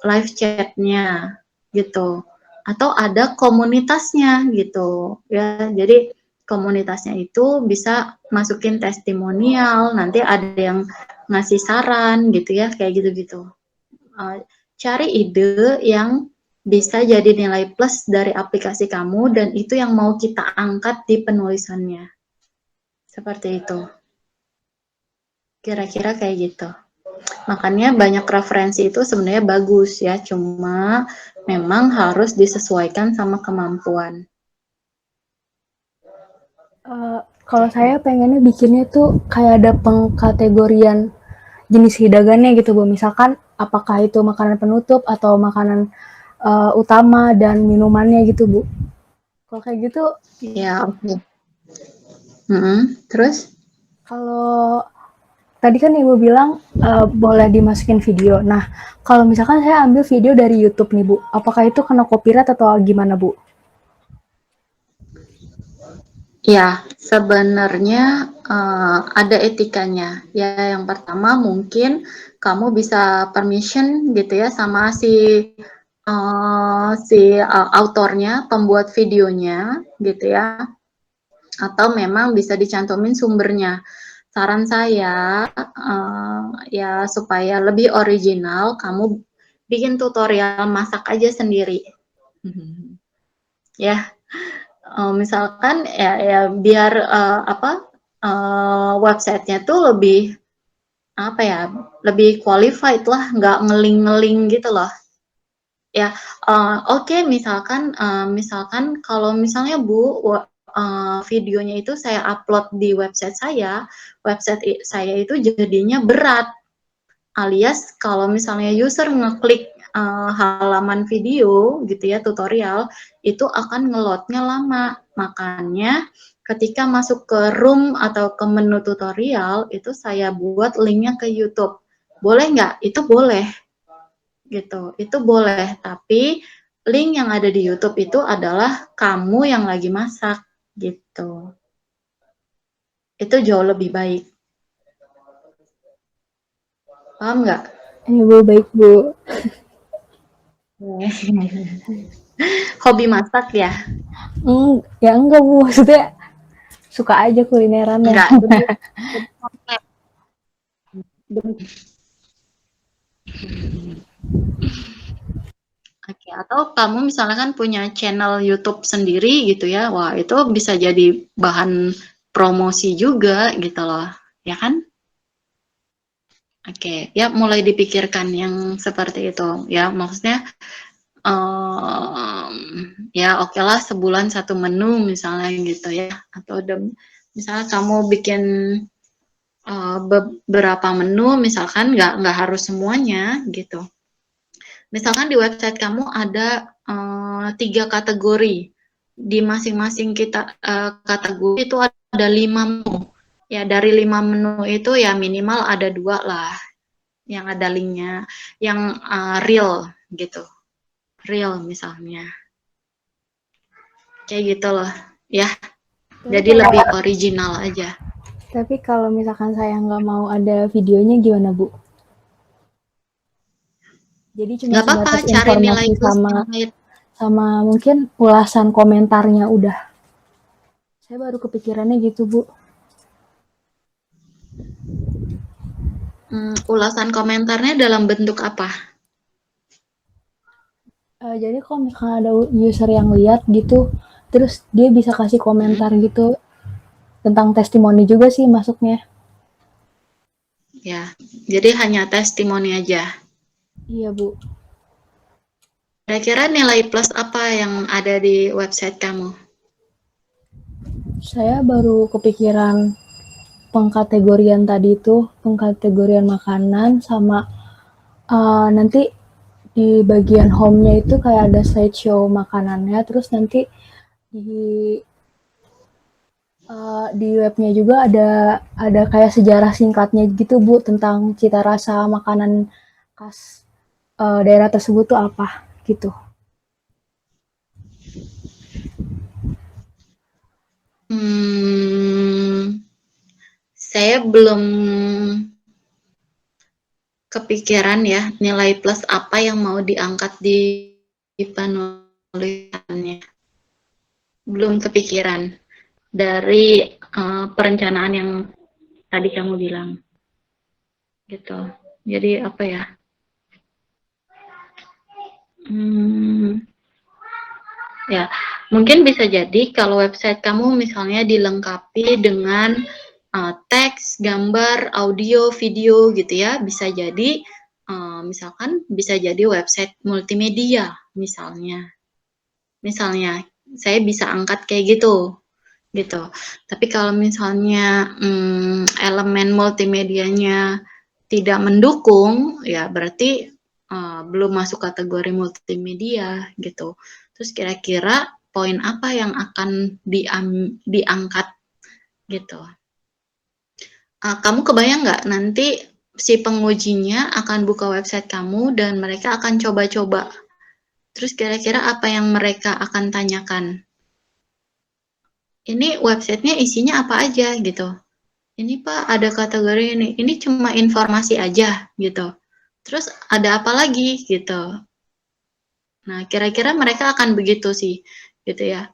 A: live chatnya gitu, atau ada komunitasnya gitu ya. Jadi komunitasnya itu bisa masukin testimonial, nanti ada yang ngasih saran gitu ya, kayak gitu-gitu. Cari ide yang bisa jadi nilai plus dari aplikasi kamu dan itu yang mau kita angkat di penulisannya. Seperti itu. Kira-kira kayak gitu. Makanya banyak referensi itu sebenarnya bagus ya, cuma memang harus disesuaikan sama kemampuan.
E: Kalau saya pengennya bikinnya tuh kayak ada pengkategorian jenis hidangannya gitu Bu. Misalkan apakah itu makanan penutup atau makanan utama dan minumannya gitu Bu. Kalau kayak gitu,
A: Ya, oke. Terus?
E: kalau tadi kan Ibu bilang boleh dimasukin video. Nah, kalau misalkan saya ambil video dari YouTube nih Bu, apakah itu kena copyright atau gimana Bu?
A: Ya, sebenarnya ada etikanya. Ya, yang pertama mungkin kamu bisa permission gitu ya sama autornya, pembuat videonya gitu ya. Atau memang bisa dicantumin sumbernya. Saran saya ya supaya lebih original, kamu bikin tutorial masak aja sendiri. Ya, misalkan ya biar websitenya tuh lebih apa ya, lebih qualified lah, nggak ngeling-ngeling gitu loh. Ya, oke, misalkan kalau misalnya Bu, videonya itu saya upload di website saya itu jadinya berat, alias kalau misalnya user ngeklik halaman video gitu ya, tutorial, itu akan ngelotnya lama. Makanya ketika masuk ke room atau ke menu tutorial, itu saya buat linknya ke YouTube. Boleh nggak? Itu boleh gitu, itu boleh, tapi link yang ada di YouTube itu adalah kamu yang lagi masak gitu. Itu jauh lebih baik. Paham nggak?
E: Bu, baik Bu.
A: Hobi masak ya?
E: Ya enggak Bu, maksudnya suka aja kulineran ya.
A: Enggak. Oke, atau kamu misalnya kan punya channel YouTube sendiri gitu ya, wah itu bisa jadi bahan promosi juga gitu loh, ya kan? Oke, ya mulai dipikirkan yang seperti itu, ya maksudnya ya oke lah sebulan satu menu misalnya gitu ya, atau misalnya kamu bikin beberapa menu, misalkan nggak harus semuanya gitu. Misalkan di website kamu ada 3 kategori, di masing-masing kategori itu ada 5 menu. Ya dari 5 menu itu ya minimal ada 2 lah yang ada linknya, yang real gitu, real misalnya, kayak gitu loh ya. Jadi lebih original aja.
E: Tapi kalau misalkan saya nggak mau ada videonya gimana Bu? Jadi cuma
A: Nggak apa-apa,
E: sebatas
A: cari nilai
E: informasi
A: plus yang lain.
E: sama mungkin ulasan komentarnya udah. Saya baru kepikirannya gitu Bu.
A: Ulasan komentarnya dalam bentuk apa?
E: Jadi kalau misalkan ada user yang lihat gitu, terus dia bisa kasih komentar gitu tentang testimoni juga sih masuknya.
A: ya. Jadi hanya testimoni aja.
E: Iya, Bu.
A: Kira-kira nilai plus apa yang ada di website kamu?
E: Saya baru kepikiran pengkategorian tadi itu, pengkategorian makanan sama nanti di bagian home-nya itu kayak ada slideshow makanannya, terus nanti di di webnya juga ada kayak sejarah singkatnya gitu Bu tentang cita rasa makanan khas daerah tersebut tuh apa gitu.
A: Saya belum kepikiran ya nilai plus apa yang mau diangkat di penulisannya. Belum kepikiran dari perencanaan yang tadi kamu bilang. Gitu. Jadi apa ya? Ya, mungkin bisa jadi kalau website kamu misalnya dilengkapi dengan teks, gambar, audio, video gitu ya, bisa jadi misalkan bisa jadi website multimedia misalnya. Misalnya saya bisa angkat kayak gitu. Tapi kalau misalnya elemen multimedianya tidak mendukung, ya berarti belum masuk kategori multimedia gitu. Terus kira-kira poin apa yang akan diangkat gitu. Kamu kebayang nggak nanti si pengujinya akan buka website kamu dan mereka akan coba-coba. Terus kira-kira apa yang mereka akan tanyakan? Ini websitenya isinya apa aja gitu. Ini Pak ada kategori ini cuma informasi aja gitu. Terus ada apa lagi gitu. Nah kira-kira mereka akan begitu sih gitu ya.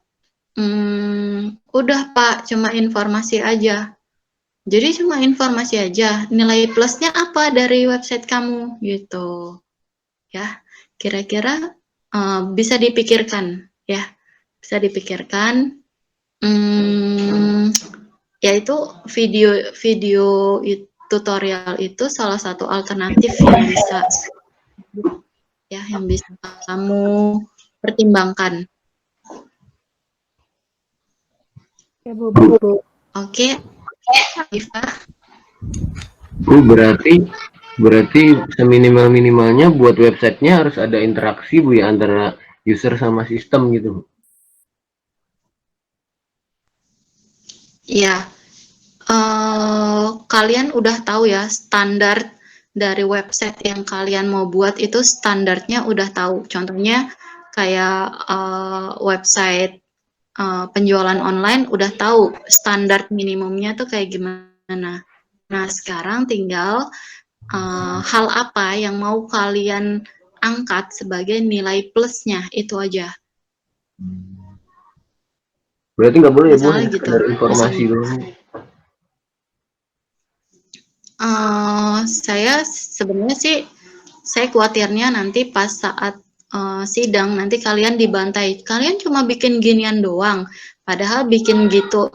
A: Udah Pak cuma informasi aja. Jadi cuma informasi aja. Nilai plusnya apa dari website kamu gitu ya. Kira-kira bisa dipikirkan ya. Bisa dipikirkan. Yaitu video tutorial itu salah satu alternatif yang bisa kamu pertimbangkan.
E: Ya Bu.
A: Oke, Iva.
C: Berarti seminimal-minimalnya buat websitenya harus ada interaksi Bu ya antara user sama sistem gitu.
A: Ya, kalian udah tahu ya standar dari website yang kalian mau buat itu standarnya udah tahu. Contohnya kayak website penjualan online udah tahu standar minimumnya tuh kayak gimana. Nah sekarang tinggal hal apa yang mau kalian angkat sebagai nilai plusnya itu aja.
C: Berarti nggak boleh ya Bu,
A: Misalnya gitu.
C: sekedar informasi doang.
A: Saya sebenarnya sih saya khawatirnya nanti pas saat sidang nanti kalian dibantai. Kalian cuma bikin ginian doang. Padahal bikin gitu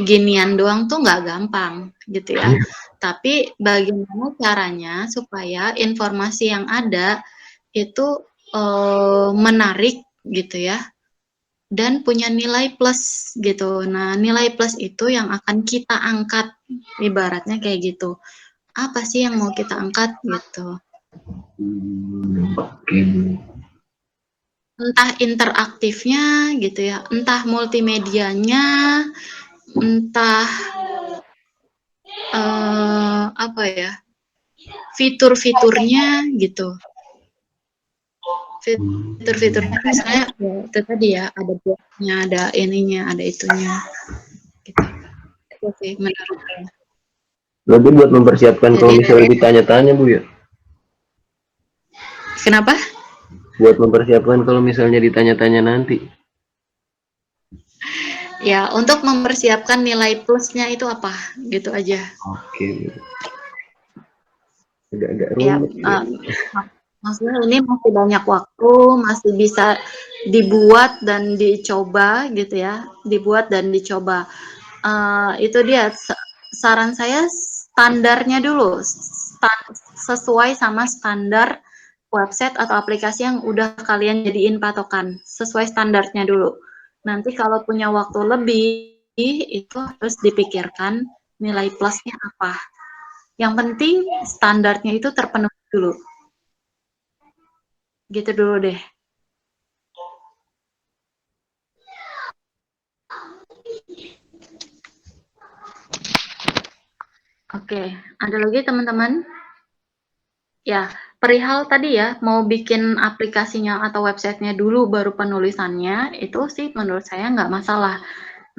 A: ginian doang tuh nggak gampang gitu ya. Tapi bagaimana caranya supaya informasi yang ada itu menarik gitu ya dan punya nilai plus gitu. Nah, nilai plus itu yang akan kita angkat, ibaratnya kayak gitu. Apa sih yang mau kita angkat gitu?
C: Oke.
A: Entah interaktifnya gitu ya, entah multimedianya, entah apa ya, fitur-fiturnya gitu. Fitur-fiturnya misalnya ya, itu tadi ya, ada blognya, ada ininya, ada itunya. Gitu. Itu sih menurut saya.
C: Berarti buat mempersiapkan kalau
A: Jadi
C: misalnya ditanya-tanya Bu ya.
A: kenapa?
C: Buat mempersiapkan kalau misalnya ditanya-tanya nanti.
A: Ya, untuk mempersiapkan nilai plusnya itu apa? Gitu aja.
C: Oke. Agak-agak
A: Ya,
C: rumit ya.
A: maksudnya ini masih banyak waktu, masih bisa dibuat dan dicoba gitu ya. Dibuat dan dicoba. Itu dia saran saya standarnya dulu, sesuai sama standar website atau aplikasi yang udah kalian jadiin patokan, sesuai standarnya dulu. Nanti kalau punya waktu lebih, itu harus dipikirkan nilai plusnya apa. Yang penting standarnya itu terpenuhi dulu. Gitu dulu deh. Oke, ada lagi teman-teman? Ya, perihal tadi ya, mau bikin aplikasinya atau websitenya dulu baru penulisannya, itu sih menurut saya nggak masalah.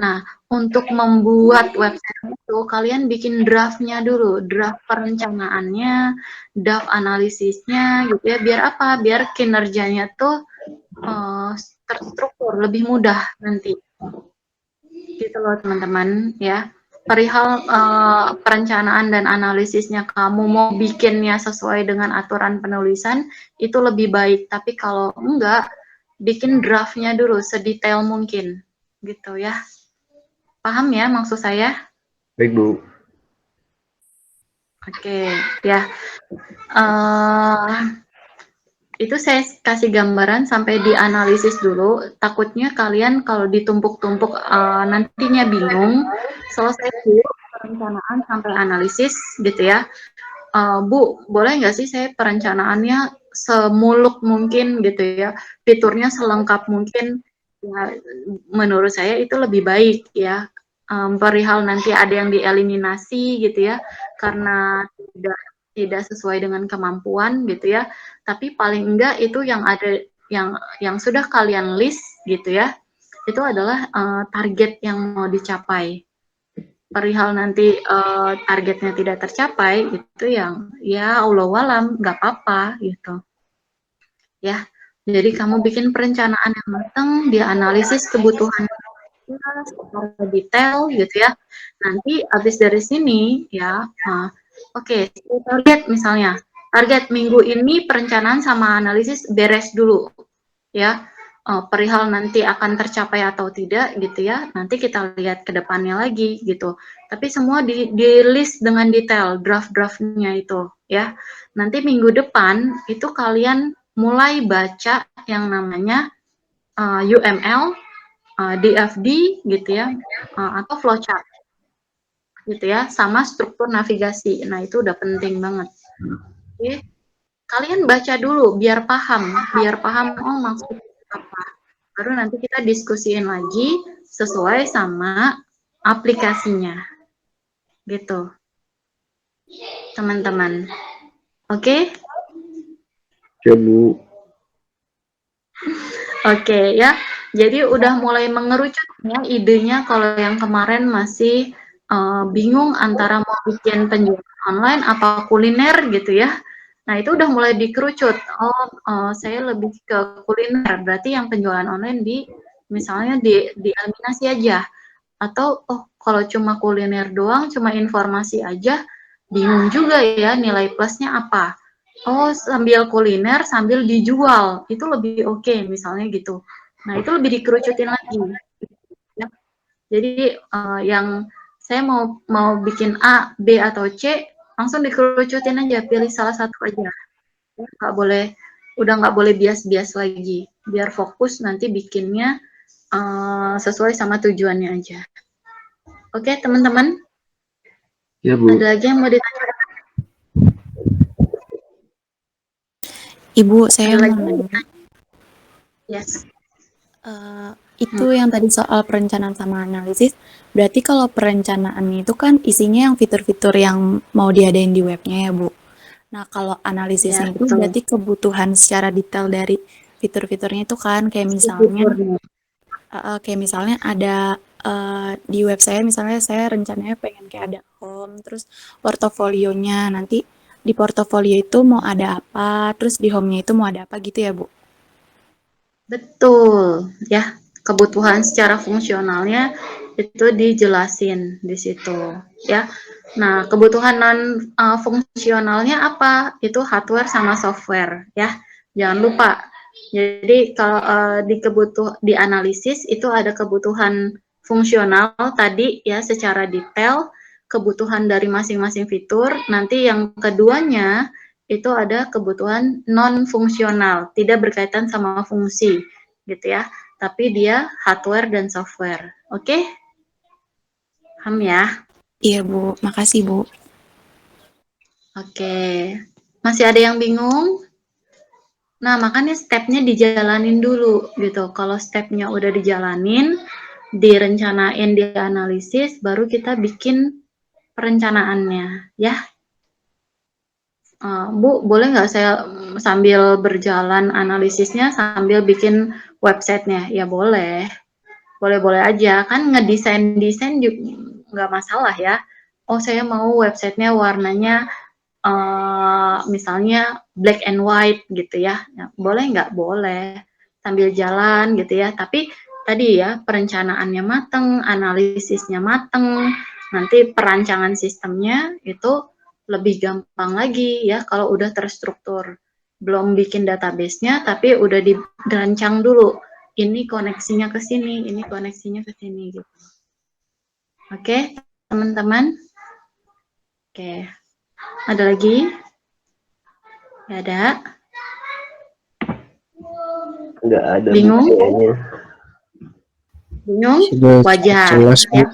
A: Nah, untuk membuat website itu, kalian bikin draftnya dulu, draft perencanaannya, draft analisisnya, gitu ya. Biar apa? Biar kinerjanya tuh terstruktur, lebih mudah nanti. Gitu loh teman-teman, ya. Perihal perencanaan dan analisisnya kamu mau bikinnya sesuai dengan aturan penulisan, itu lebih baik. Tapi kalau enggak, bikin draftnya dulu sedetail mungkin, gitu ya. Paham ya maksud saya?
C: Baik, Bu.
A: Oke, ya. Itu saya kasih gambaran sampai dianalisis dulu. Takutnya kalian kalau ditumpuk-tumpuk nantinya bingung. Selesai dulu perencanaan sampai analisis, gitu ya. Bu, boleh nggak sih saya perencanaannya semuluk mungkin gitu ya, fiturnya selengkap mungkin. Ya, menurut saya itu lebih baik ya. Perihal nanti ada yang dieliminasi gitu ya, karena tidak sesuai dengan kemampuan gitu ya. Tapi paling enggak itu yang ada yang sudah kalian list gitu ya, itu adalah target yang mau dicapai. Perihal nanti targetnya tidak tercapai itu yang ya Allah alam nggak apa-apa gitu ya. Jadi kamu bikin perencanaan yang matang, dia analisis kebutuhan secara detail gitu ya. Nanti habis dari sini ya, oke, target misalnya, target minggu ini perencanaan sama analisis beres dulu ya. Perihal nanti akan tercapai atau tidak gitu ya, nanti kita lihat ke depannya lagi gitu. Tapi semua di list dengan detail draft-draftnya itu ya. Nanti minggu depan itu kalian mulai baca yang namanya UML, DFD gitu ya, atau flowchart gitu ya, sama struktur navigasi. Nah itu udah penting banget. Oke, kalian baca dulu biar paham oh maksudnya apa. Baru nanti kita diskusiin lagi sesuai sama aplikasinya. Gitu. Teman-teman. Oke?
C: Ya, Bu.
A: Oke ya. Jadi udah mulai mengerucut ya idenya kalau yang kemarin masih bingung antara mau bikin penjualan online apa kuliner gitu ya. Nah, itu udah mulai dikerucut. Oh, saya lebih ke kuliner. Berarti yang penjualan online misalnya dieliminasi aja. Atau, oh, kalau cuma kuliner doang, cuma informasi aja, bingung juga ya nilai plusnya apa. Oh, sambil kuliner, sambil dijual. Itu lebih oke, misalnya gitu. Nah, itu lebih dikerucutin lagi. Ya. Jadi, yang saya mau bikin A, B, atau C, langsung dikerucutin aja, pilih salah satu aja. Nggak boleh, udah nggak boleh bias-bias lagi. Biar fokus nanti bikinnya sesuai sama tujuannya aja. Oke, teman-teman?
C: Ya, Bu.
A: Ada lagi yang mau ditanya?
F: Ibu, saya
A: Ada
F: mau
A: lagi?
F: nanya.
A: Yes.
F: Itu yang tadi soal perencanaan sama analisis, berarti kalau perencanaan itu kan isinya yang fitur-fitur yang mau diadain di webnya ya, Bu. Nah, kalau analisisnya
A: Ya,
F: itu
A: betul.
F: berarti kebutuhan secara detail dari fitur-fiturnya itu kan kayak misalnya ada di web saya misalnya saya rencananya pengen kayak ada home, terus portofolionya, nanti di portofolio itu mau ada apa, terus di home-nya itu mau ada apa gitu ya, Bu?
A: Betul, ya. Kebutuhan secara fungsionalnya itu dijelasin di situ, ya. Nah, kebutuhan non fungsionalnya apa? Itu hardware sama software, ya. Jangan lupa. Jadi kalau di analisis itu ada kebutuhan fungsional tadi ya secara detail, kebutuhan dari masing-masing fitur. Nanti yang keduanya itu ada kebutuhan non fungsional, tidak berkaitan sama fungsi, gitu ya. Tapi dia hardware dan software. Oke? Paham ya?
F: Iya, Bu. Makasih, Bu.
A: Oke. Masih ada yang bingung? Nah, makanya stepnya dijalanin dulu gitu. Kalau stepnya udah dijalanin, direncanain, dianalisis, baru kita bikin perencanaannya, ya. Bu, boleh nggak saya sambil berjalan analisisnya sambil bikin websitenya? Ya boleh, boleh-boleh aja. Kan ngedesain juga nggak masalah ya. Oh, saya mau websitenya warnanya misalnya black and white gitu ya. Nah, boleh nggak? Boleh. Sambil jalan gitu ya. Tapi tadi ya perencanaannya mateng, analisisnya mateng, nanti perancangan sistemnya itu lebih gampang lagi ya kalau udah terstruktur. Belum bikin database-nya tapi udah dirancang dulu. Ini koneksinya ke sini, ini koneksinya ke sini gitu. Oke, teman-teman? Oke. Ada lagi? Nggak ada?
C: Nggak ada, Bu,
A: Bingung?
C: kayaknya.
A: Bingung?
G: Sudah
A: Wajar.
G: jelas, Bu.
A: Ya.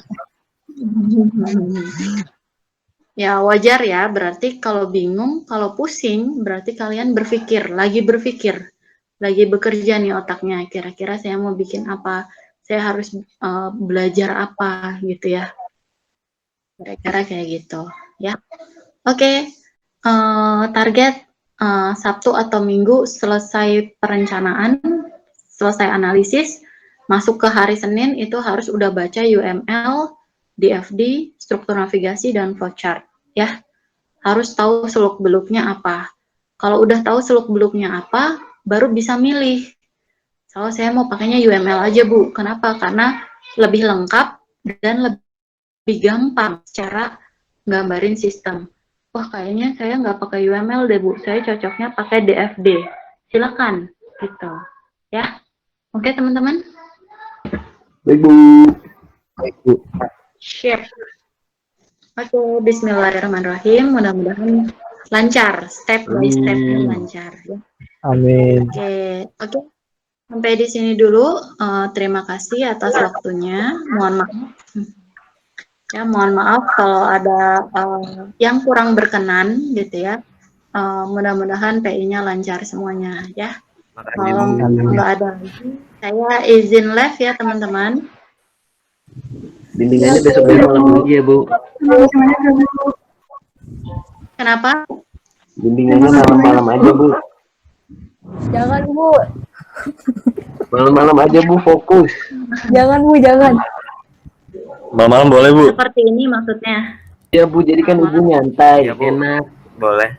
A: Ya, wajar ya. Berarti kalau bingung, kalau pusing, berarti kalian berpikir, lagi bekerja nih otaknya. Kira-kira saya mau bikin apa? Saya harus belajar apa gitu ya. Kira-kira kayak gitu ya. Oke. Target Sabtu atau Minggu selesai perencanaan, selesai analisis, masuk ke hari Senin itu harus udah baca UML, DFD, struktur navigasi, dan flowchart. Ya, harus tahu seluk-beluknya apa. Kalau udah tahu seluk-beluknya apa, baru bisa milih. Kalau saya mau pakainya UML aja, Bu. Kenapa? Karena lebih lengkap dan lebih gampang cara gambarin sistem. Wah, kayaknya saya nggak pakai UML deh, Bu. Saya cocoknya pakai DFD. Silakan, gitu. Ya, oke teman-teman?
C: Baik, Bu.
G: Baik, Bu.
A: Share. Oke, bismillahirrahmanirrahim. Mudah-mudahan lancar, step by step-nya
C: Amin.
A: lancar. Ya.
G: Amin.
A: Oke. Sampai di sini dulu. Terima kasih atas waktunya. Mohon maaf. Ya, mohon maaf kalau ada yang kurang berkenan gitu ya. Mudah-mudahan PI-nya lancar semuanya ya. Kalau nggak ada lagi, saya izin live ya teman-teman.
C: Bimbingannya besok-besok malam aja ya, Bu.
A: Kenapa?
C: Bimbingannya malam-malam aja, Bu.
E: Jangan, Bu.
C: Malam-malam aja, Bu, fokus.
E: Jangan, Bu, jangan.
D: Malam-malam boleh, Bu?
A: Seperti ini maksudnya.
C: Ya, Bu, jadi kan Ibu nyantai,
D: Iya, Bu.
C: enak.
D: Boleh.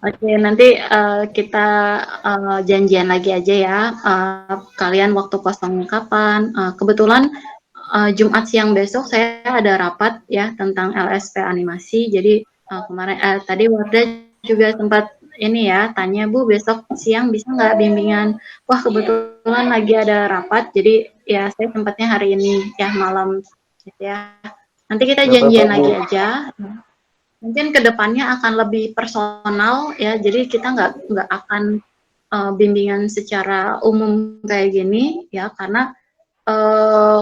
A: Oke, nanti kita janjian lagi aja ya. Kalian waktu kosongnya kapan? Kebetulan Jumat siang besok saya ada rapat ya tentang LSP animasi. Jadi kemarin tadi Warda juga sempat ini ya tanya, Bu, besok siang bisa nggak bimbingan? Wah, kebetulan lagi ada rapat, jadi ya saya sempatnya hari ini ya malam gitu ya. Nanti kita janjian lagi aja. Mungkin kedepannya akan lebih personal ya, jadi kita nggak akan bimbingan secara umum kayak gini ya, karena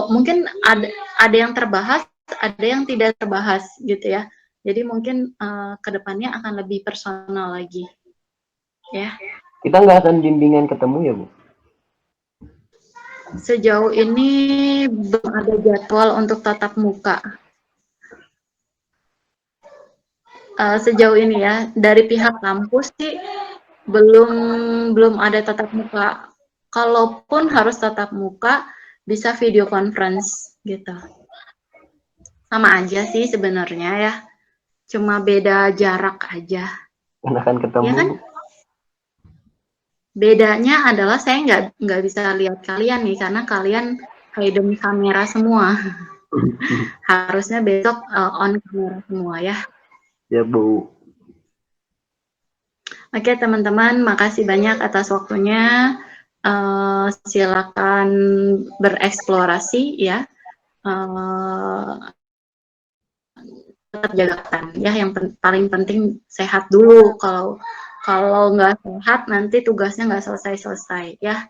A: mungkin ada yang terbahas, ada yang tidak terbahas gitu ya. Jadi mungkin kedepannya akan lebih personal lagi ya.
C: Kita nggak akan bimbingan ketemu ya, Bu?
A: Sejauh ini belum ada jadwal untuk tatap muka. Sejauh ini ya, dari pihak kampus sih belum ada tatap muka. Kalaupun harus tatap muka, bisa video conference gitu. Sama aja sih sebenarnya ya, cuma beda jarak aja.
C: Enakan ketemu,
A: Ya kan?
C: Bu.
A: Bedanya adalah saya nggak bisa lihat kalian nih, karena kalian hidden kamera semua. Harusnya besok on kamera semua ya.
C: Ya, Bu.
A: Oke teman-teman, makasih banyak atas waktunya. silakan bereksplorasi ya. Tetap jaga kesehatan ya, yang paling penting sehat dulu. Kalau nggak sehat nanti tugasnya nggak selesai ya.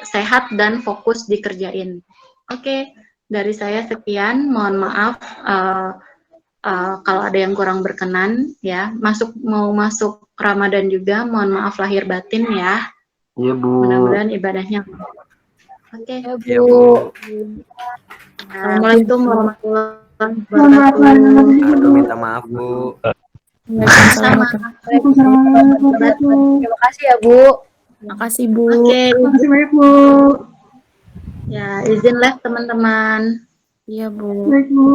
A: Sehat dan fokus dikerjain. Oke, dari saya sekian. Mohon maaf kalau ada yang kurang berkenan ya. Mau masuk Ramadan juga, mohon maaf lahir batin ya.
C: Iya Bu.
A: Mudah-mudahan ibadahnya. Oke.
E: Ya,
D: Iya,
E: Bu.
D: Bu.
A: Assalamualaikum warahmatullahi
B: Mohon maaf lahir dan batin juga,
D: Aduh,
B: Bu.
D: minta maaf, Bu.
F: Waalaikumsalam
A: Sama.
B: Waalaikumsalam warahmatullahi wabarakatuh.
E: Terima kasih ya, Bu.
F: Makasih Bu.
A: Oke,
B: Terima kasih banyak, Bu.
A: ya izin live teman-teman.
F: Iya Bu.
B: Baik, Bu.